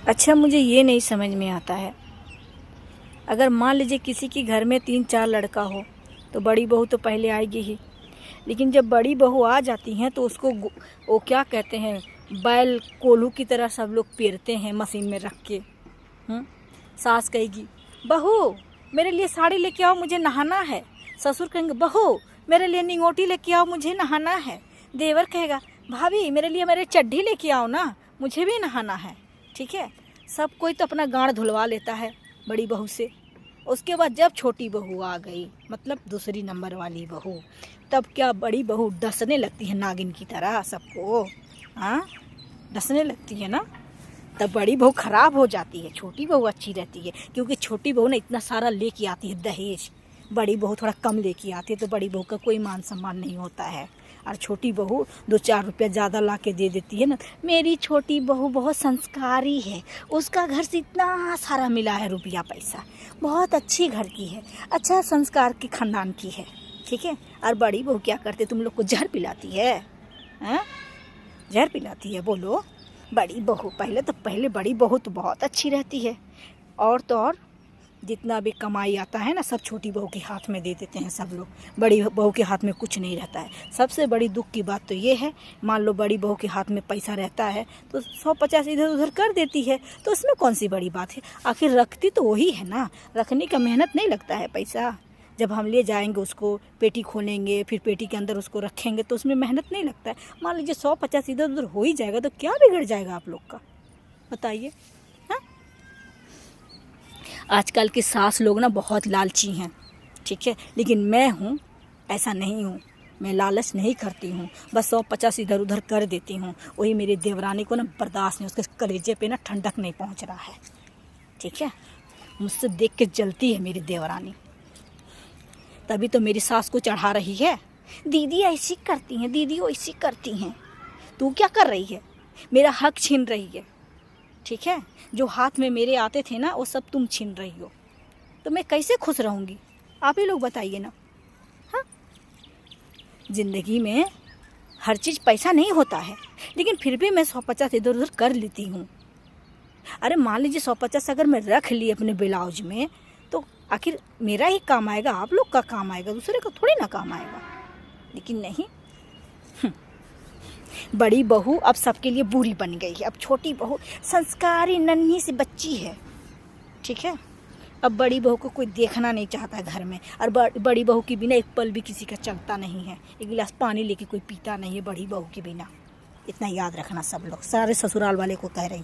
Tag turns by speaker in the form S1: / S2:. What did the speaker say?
S1: अच्छा, मुझे ये नहीं समझ में आता है, अगर मान लीजिए किसी के घर में 3-4 लड़का हो तो बड़ी बहू तो पहले आएगी ही, लेकिन जब बड़ी बहू आ जाती हैं तो उसको वो क्या कहते हैं, बैल कोल्हू की तरह सब लोग पेरते हैं मशीन में रख के। सास कहेगी बहू मेरे लिए साड़ी लेके आओ, मुझे नहाना है। ससुर कहेंगे बहू मेरे लिए निंगोटी लेके आओ, मुझे नहाना है। देवर कहेगा भाभी मेरे लिए मेरे चड्ढी लेके आओ ना, मुझे भी नहाना है। ठीक है, सब कोई तो अपना गांड धुलवा लेता है बड़ी बहू से। उसके बाद जब छोटी बहू आ गई, मतलब दूसरी नंबर वाली बहू, तब क्या बड़ी बहू डसने लगती है नागिन की तरह सबको। हाँ, डसने लगती है ना, तब बड़ी बहू खराब हो जाती है, छोटी बहू अच्छी रहती है। क्योंकि छोटी बहू ने इतना सारा लेके आती है दहेज, बड़ी बहू थोड़ा कम लेके आती है, तो बड़ी बहू का कोई मान सम्मान नहीं होता है। और छोटी बहू 2-4 रुपया ज़्यादा ला के दे देती है ना, मेरी छोटी बहू बहुत संस्कारी है, उसका घर से इतना सारा मिला है रुपया पैसा, बहुत अच्छी घर की है, अच्छा संस्कार के खानदान की है। ठीक है, और बड़ी बहू क्या करते, तुम लोग को जहर पिलाती है। हाँ, जहर पिलाती है। बोलो, बड़ी बहू पहले बड़ी बहू तो बहुत अच्छी रहती है, और तो और जितना भी कमाई आता है ना सब छोटी बहू के हाथ में दे देते हैं सब लोग, बड़ी बहू के हाथ में कुछ नहीं रहता है। सबसे बड़ी दुख की बात तो ये है, मान लो बड़ी बहू के हाथ में पैसा रहता है तो 100-50 इधर उधर कर देती है, तो उसमें कौन सी बड़ी बात है। आखिर रखती तो वही है ना, रखने का मेहनत नहीं लगता है पैसा। जब हम ले जाएंगे उसको, पेटी खोलेंगे, फिर पेटी के अंदर उसको रखेंगे, तो उसमें मेहनत नहीं लगता है। मान लीजिए 100-50 इधर उधर हो ही जाएगा तो क्या बिगड़ जाएगा आप लोग का, बताइए। आजकल के सास लोग ना बहुत लालची हैं। ठीक है, लेकिन मैं हूँ ऐसा नहीं हूँ, मैं लालच नहीं करती हूँ, बस 100-50 इधर उधर कर देती हूँ। वही मेरी देवरानी को ना बर्दाश्त नहीं, उसके कलेजे पे ना ठंडक नहीं पहुँच रहा है। ठीक है, मुझसे देख के जलती है मेरी देवरानी, तभी तो मेरी सास को चढ़ा रही है, दीदी ऐसी करती हैं, दीदी वैसी करती हैं। तू क्या कर रही है, मेरा हक छीन रही है। ठीक है, जो हाथ में मेरे आते थे ना वो सब तुम छीन रही हो, तो मैं कैसे खुश रहूँगी, आप ही लोग बताइए ना। हाँ, ज़िंदगी में हर चीज़ पैसा नहीं होता है, लेकिन फिर भी मैं 100-50 इधर उधर कर लेती हूँ। अरे मान लीजिए 100-50 अगर मैं रख ली अपने ब्लाउज में, तो आखिर मेरा ही काम आएगा, आप लोग का काम आएगा, दूसरे का थोड़ी ना काम आएगा। लेकिन नहीं, बड़ी बहू अब सबके लिए बुरी बन गई है। अब छोटी बहू संस्कारी नन्ही सी बच्ची है। ठीक है, अब बड़ी बहू को कोई देखना नहीं चाहता घर में, और बड़ी बहू के बिना एक पल भी किसी का चलता नहीं है, एक गिलास पानी लेके कोई पीता नहीं है बड़ी बहू के बिना। इतना याद रखना सब लोग, सारे ससुराल वाले को कह रही